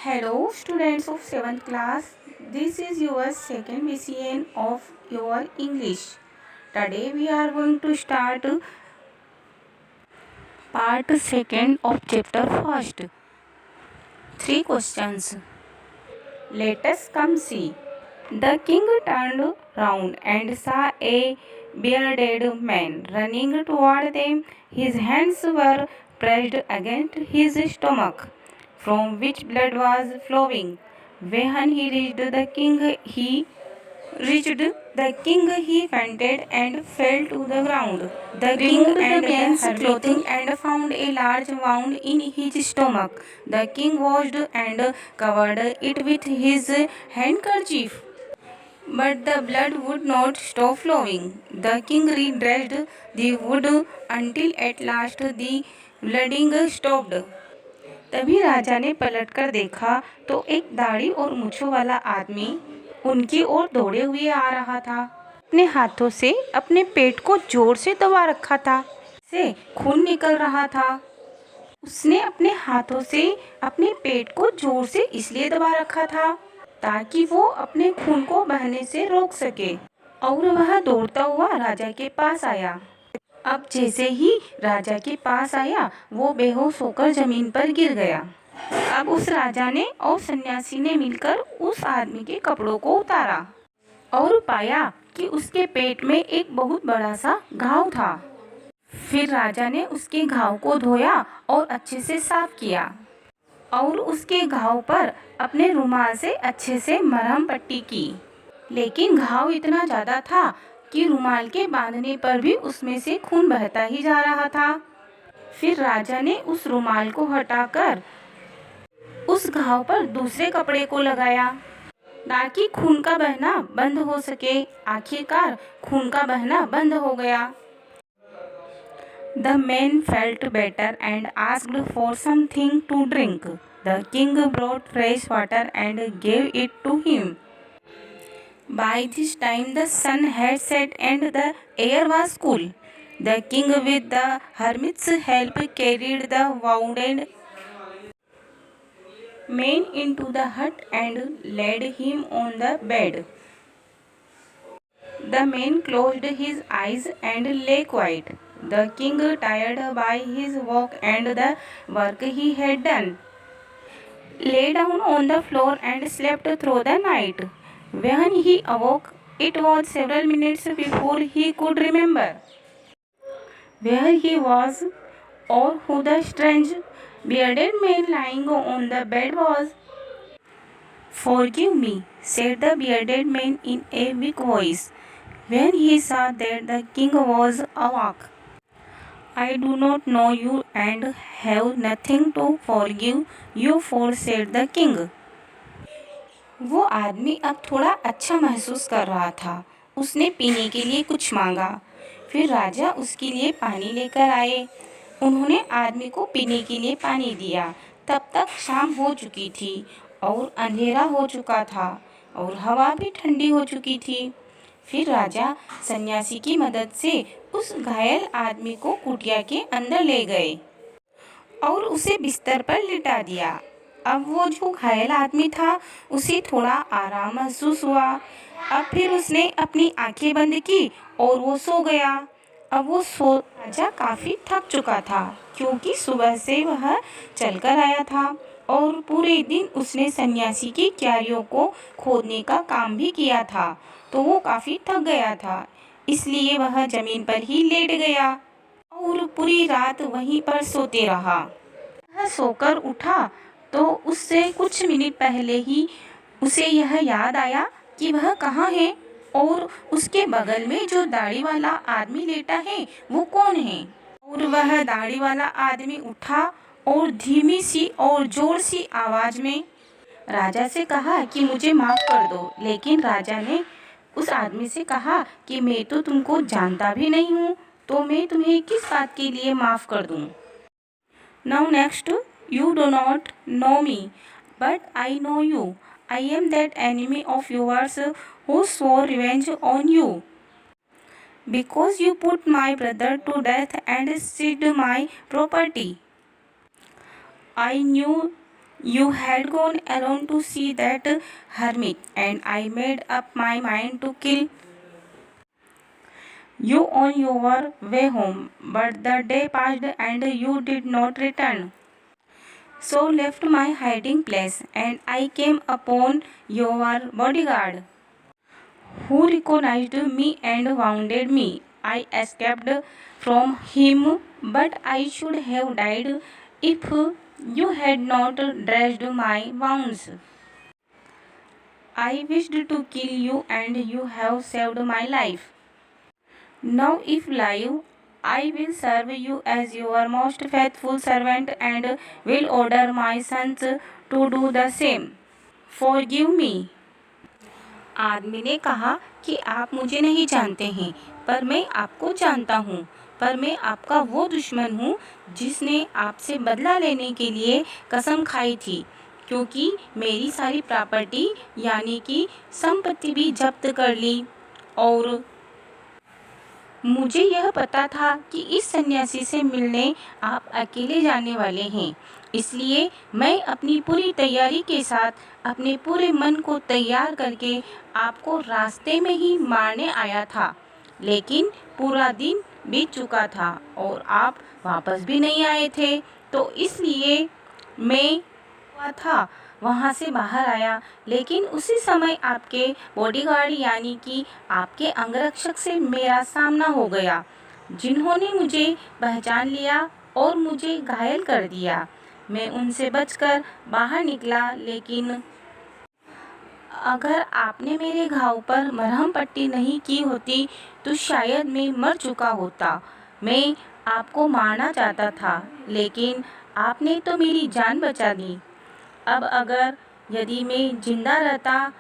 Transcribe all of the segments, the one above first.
Hello students of 7th class. This is your second BCN of your English. Today we are going to start part second of chapter first. 3 questions. Let us come see. The king turned round and saw a bearded man running toward them. His hands were pressed against his stomach, from which blood was flowing. When he reached the king, he fainted and fell to the ground. The king removed the man's clothing and found a large wound in his stomach. The king washed and covered it with his handkerchief, but the blood would not stop flowing. The king redressed the wound until at last the bleeding stopped. तभी राजा ने पलटकर देखा तो एक दाढ़ी और मूंछों वाला आदमी उनकी ओर दौड़े हुए आ रहा था। अपने हाथों से अपने पेट को जोर से दबा रखा था, से खून निकल रहा था। उसने अपने हाथों से अपने पेट को जोर से इसलिए दबा रखा था ताकि वो अपने खून को बहने से रोक सके, और वह दौड़ता हुआ राजा के पास आया। अब जैसे ही राजा के पास आया वो बेहोश होकर जमीन पर गिर गया। अब उस राजा ने और सन्यासी ने मिलकर उस आदमी के कपड़ों को उतारा और पाया कि उसके पेट में एक बहुत बड़ा सा घाव था। फिर राजा ने उसके घाव को धोया और अच्छे से साफ किया और उसके घाव पर अपने रुमाल से अच्छे से मरहम पट्टी की। लेकिन घाव इतना ज़्यादा था कि रुमाल के बांधने पर भी उसमें से खून बहता ही जा रहा था। फिर राजा ने उस रुमाल को हटाकर उस घाव पर दूसरे कपड़े को लगाया ताकि खून का बहना बंद हो सके। आखिरकार खून का बहना बंद हो गया। The man felt better and asked for something to drink. The king brought fresh water and gave it to him. By this time the sun had set and the air was cool. The king with the hermit's help carried the wounded man into the hut and laid him on the bed. The man closed his eyes and lay quiet. The king, tired by his walk and the work he had done, lay down on the floor and slept through the night. When he awoke, it was several minutes before he could remember where he was or who the strange bearded man lying on the bed was. "Forgive me," said the bearded man in a weak voice, when he saw that the king was awake. "I do not know you and have nothing to forgive you for," said the king. वो आदमी अब थोड़ा अच्छा महसूस कर रहा था। उसने पीने के लिए कुछ मांगा। फिर राजा उसके लिए पानी लेकर आए। उन्होंने आदमी को पीने के लिए पानी दिया। तब तक शाम हो चुकी थी और अंधेरा हो चुका था और हवा भी ठंडी हो चुकी थी। फिर राजा सन्यासी की मदद से उस घायल आदमी को कुटिया के अंदर ले गए और उसे बिस्तर पर लिटा दिया। अब वो जो घायल आदमी था उसे थोड़ा आराम महसूस हुआ। अब फिर उसने अपनी आंखें बंद की और वो सो गया। अब वो राजा काफ़ी थक चुका था क्योंकि सुबह से वह चलकर आया था और पूरे दिन उसने सन्यासी की क्यारियों को खोदने का काम भी किया था, तो वो काफ़ी थक गया था। इसलिए वह ज़मीन पर ही लेट गया और पूरी रात वहीं पर सोते रहा। वह सोकर उठा तो उससे कुछ मिनट पहले ही उसे यह याद आया कि वह कहाँ है और उसके बगल में जो दाढ़ी वाला आदमी लेटा है वो कौन है। और वह दाढ़ी वाला आदमी उठा और धीमी सी और जोर सी आवाज़ में राजा से कहा कि मुझे माफ़ कर दो। लेकिन राजा ने उस आदमी से कहा कि मैं तो तुमको जानता भी नहीं हूँ, तो मैं तुम्हें किस बात के लिए माफ़ कर दूँ। Now next, you do not know me, but I know you. I am that enemy of yours who swore revenge on you, because you put my brother to death and seized my property. I knew You had gone alone to see that hermit, and I made up my mind to kill you on your way home. But the day passed and you did not return. So left my hiding place, and I came upon your bodyguard, who recognized me and wounded me. I escaped from him, but I should have died if you had not dressed my wounds. I wished to kill you, and you have saved my life. Now, if live, I will serve you as your most faithful servant and will order my sons to do the same. Forgive me. आदमी ने कहा कि आप मुझे नहीं जानते हैं, पर मैं आपको जानता हूँ। पर मैं आपका वो दुश्मन हूँ जिसने आपसे बदला लेने के लिए कसम खाई थी, क्योंकि मेरी सारी प्रॉपर्टी यानी कि संपत्ति भी जब्त कर ली, और मुझे यह पता था कि इस सन्यासी से मिलने आप अकेले जाने वाले हैं, इसलिए मैं अपनी पूरी तैयारी के साथ अपने पूरे मन को तैयार करके आपको रास्ते में ही मारने आया था। लेकिन पूरा दिन बीत चुका था और आप वापस भी नहीं आए थे, तो इसलिए मैं हुआ था वहाँ से बाहर आया। लेकिन उसी समय आपके बॉडीगार्ड यानी कि आपके अंगरक्षक से मेरा सामना हो गया, जिन्होंने मुझे पहचान लिया और मुझे घायल कर दिया। मैं उनसे बचकर बाहर निकला, लेकिन अगर आपने मेरे घाव पर मरहम पट्टी नहीं की होती तो शायद मैं मर चुका होता। मैं आपको मारना चाहता था, लेकिन आपने तो मेरी जान बचा दी। अब अगर यदि मैं जिंदा रहता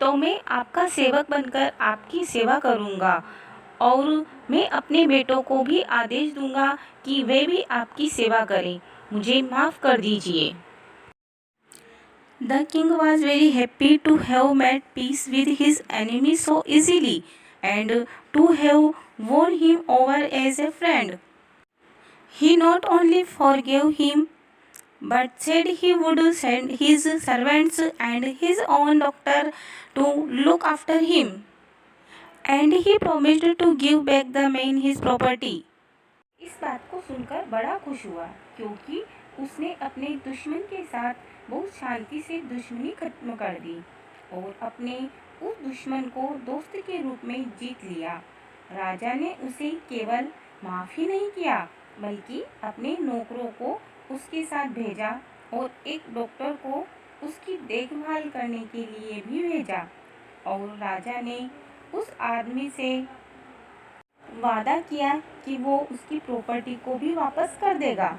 तो मैं आपका सेवक बनकर आपकी सेवा करूंगा, और मैं अपने बेटों को भी आदेश दूंगा कि वे भी आपकी सेवा करें। मुझे माफ़ कर दीजिए। The king was very happy to have made peace with his enemy so easily and to have won him over as a friend. He not only forgave him but said he would send his servants and his own doctor to look after him, and he promised to give back the man his property. इस बात को सुनकर बड़ा खुश हुआ, क्योंकि उसने अपने दुश्मन के साथ बहुत शांति से दुश्मनी खत्म कर दी और अपने उस दुश्मन को दोस्त के रूप में जीत लिया। राजा ने उसे केवल माफ़ ही नहीं किया, बल्कि अपने नौकरों को उसके साथ भेजा और एक डॉक्टर को उसकी देखभाल करने के लिए भी भेजा, और राजा ने उस आदमी से वादा किया कि वो उसकी प्रॉपर्टी को भी वापस कर देगा।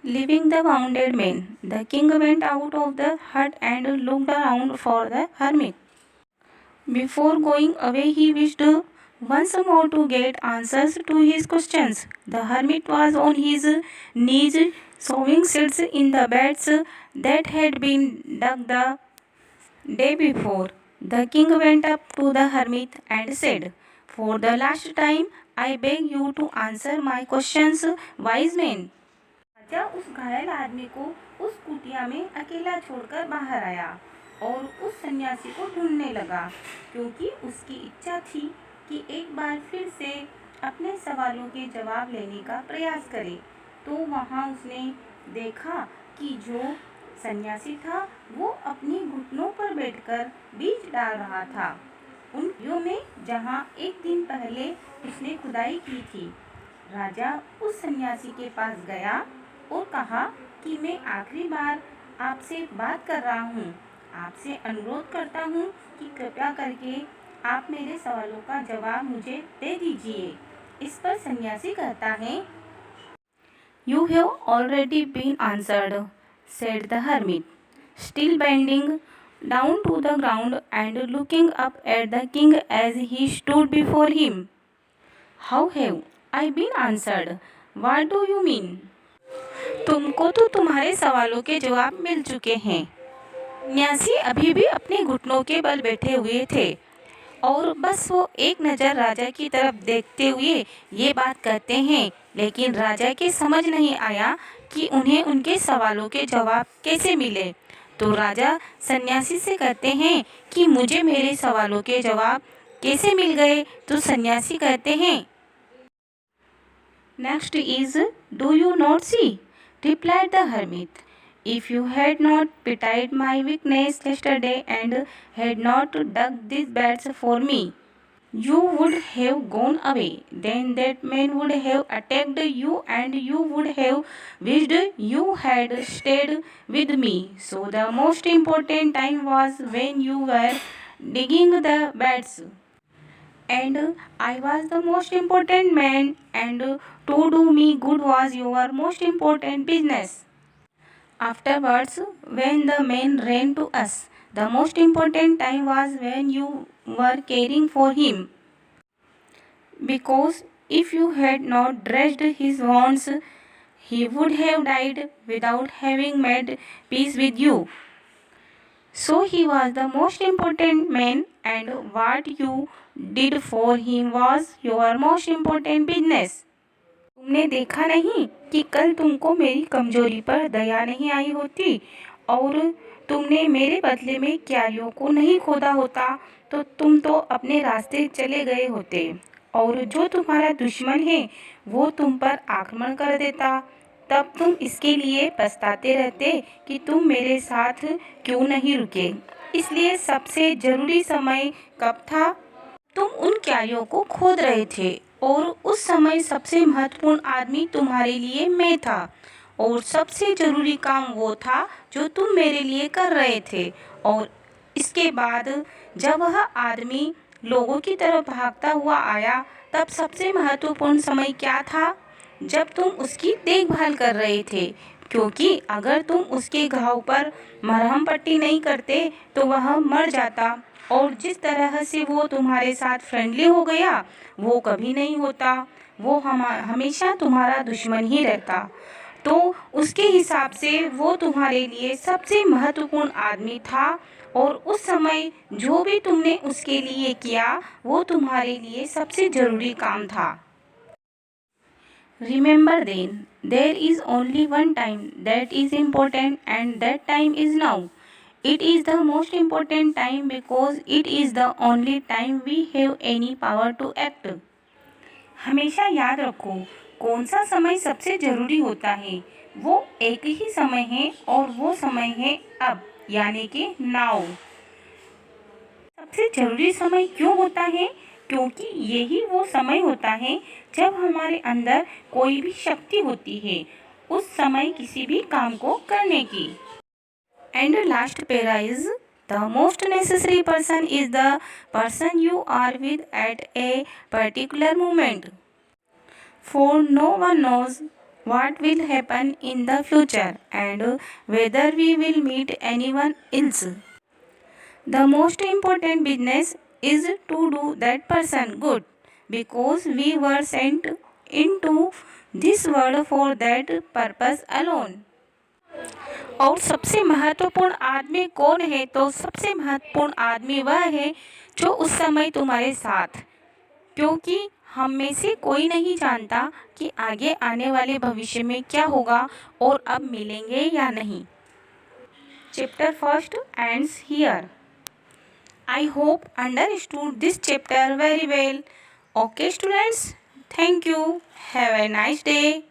Leaving the wounded man, the king went out of the hut and looked around for the hermit. Before going away, he wished once more to get answers to his questions. The hermit was on his knees, sowing seeds in the beds that had been dug the day before. The king went up to the hermit and said, "For the last time, I beg you to answer my questions, wise man." राजा उस घायल आदमी को उस कुटिया में अकेला छोड़कर बाहर आया और उस सन्यासी को ढूंढने लगा, क्योंकि उसकी इच्छा थी कि एक बार फिर से अपने सवालों के जवाब लेने का प्रयास करे। तो वहाँ उसने देखा कि जो सन्यासी था वो अपने घुटनों पर बैठकर बीज डाल रहा था उन कुइयों में, जहाँ एक दिन पहले उसने खुदाई की थी। राजा उस सन्यासी के पास गया और कहा कि मैं आखिरी बार आपसे बात कर रहा हूँ, आपसे अनुरोध करता हूँ कि कृपया करके आप मेरे सवालों का जवाब मुझे दे दीजिए। इस पर सन्यासी कहता है, "You have already been answered," said the hermit, still bending down to the ground and looking up at the king as he stood before him. "How have I been answered? What do you mean?" तुमको तो तुम्हारे सवालों के जवाब मिल चुके हैं। सन्यासी अभी भी अपने घुटनों के बल बैठे हुए थे और बस वो एक नज़र राजा की तरफ देखते हुए ये बात कहते हैं, लेकिन राजा के समझ नहीं आया कि उन्हें उनके सवालों के जवाब कैसे मिले। तो राजा सन्यासी से कहते हैं कि मुझे मेरे सवालों के जवाब कैसे मिल गए। तो सन्यासी कहते हैं, next is do you not see, replied the hermit, if you had not pitied my weakness yesterday and had not dug these beds for me, you would have gone away. Then that man would have attacked you and you would have wished you had stayed with me. So the most important time was when you were digging the beds. And I was the most important man, and to do me good was your most important business. Afterwards, when the men ran to us, the most important time was when you were caring for him. Because if you had not dressed his wounds, he would have died without having made peace with you. So he was the most important man, and what you did for him was your most important business. तुमने देखा नहीं कि कल तुमको मेरी कमजोरी पर दया नहीं आई होती और तुमने मेरे बदले में क्यारियों को नहीं खोदा होता तो तुम तो अपने रास्ते चले गए होते और जो तुम्हारा दुश्मन है वो तुम पर आक्रमण कर देता। तब तुम इसके लिए पछताते रहते कि तुम मेरे साथ क्यों नहीं रुके। इसलिए सबसे ज़रूरी समय कब था? तुम उन क्यारियों को खोद रहे थे और उस समय सबसे महत्वपूर्ण आदमी तुम्हारे लिए मैं था और सबसे ज़रूरी काम वो था जो तुम मेरे लिए कर रहे थे। और इसके बाद जब वह आदमी लोगों की तरफ भागता हुआ आया तब सबसे महत्वपूर्ण समय क्या था? जब तुम उसकी देखभाल कर रहे थे, क्योंकि अगर तुम उसके घाव पर मरहम पट्टी नहीं करते तो वह मर जाता और जिस तरह से वो तुम्हारे साथ फ्रेंडली हो गया वो कभी नहीं होता, वो हमेशा तुम्हारा दुश्मन ही रहता। तो उसके हिसाब से वो तुम्हारे लिए सबसे महत्वपूर्ण आदमी था और उस समय जो भी तुमने उसके लिए किया वो तुम्हारे लिए सबसे ज़रूरी काम था। Remember then, there is only one time that is important and that time is now. It is the most important time because it is the only time we have any power to act. हमेशा याद रखो कौन सा समय सबसे ज़रूरी होता है, वो एक ही समय है और वो समय है अब, यानी कि नाउ। सबसे ज़रूरी समय क्यों होता है? क्योंकि यही वो समय होता है जब हमारे अंदर कोई भी शक्ति होती है उस समय किसी भी काम को करने की। And last para is the most necessary person is the person you are with at a particular moment, for no one knows what will happen in the future and whether we will meet anyone else. The most important business is to do that person good because we were sent into this world for that purpose alone. और सबसे महत्वपूर्ण आदमी कौन है? तो सबसे महत्वपूर्ण आदमी वह है जो उस समय तुम्हारे साथ, क्योंकि हम में से कोई नहीं जानता कि आगे आने वाले भविष्य में क्या होगा और अब मिलेंगे या नहीं। Chapter first ends here. I hope understood this chapter very well. Okay students, thank you. Have a nice day.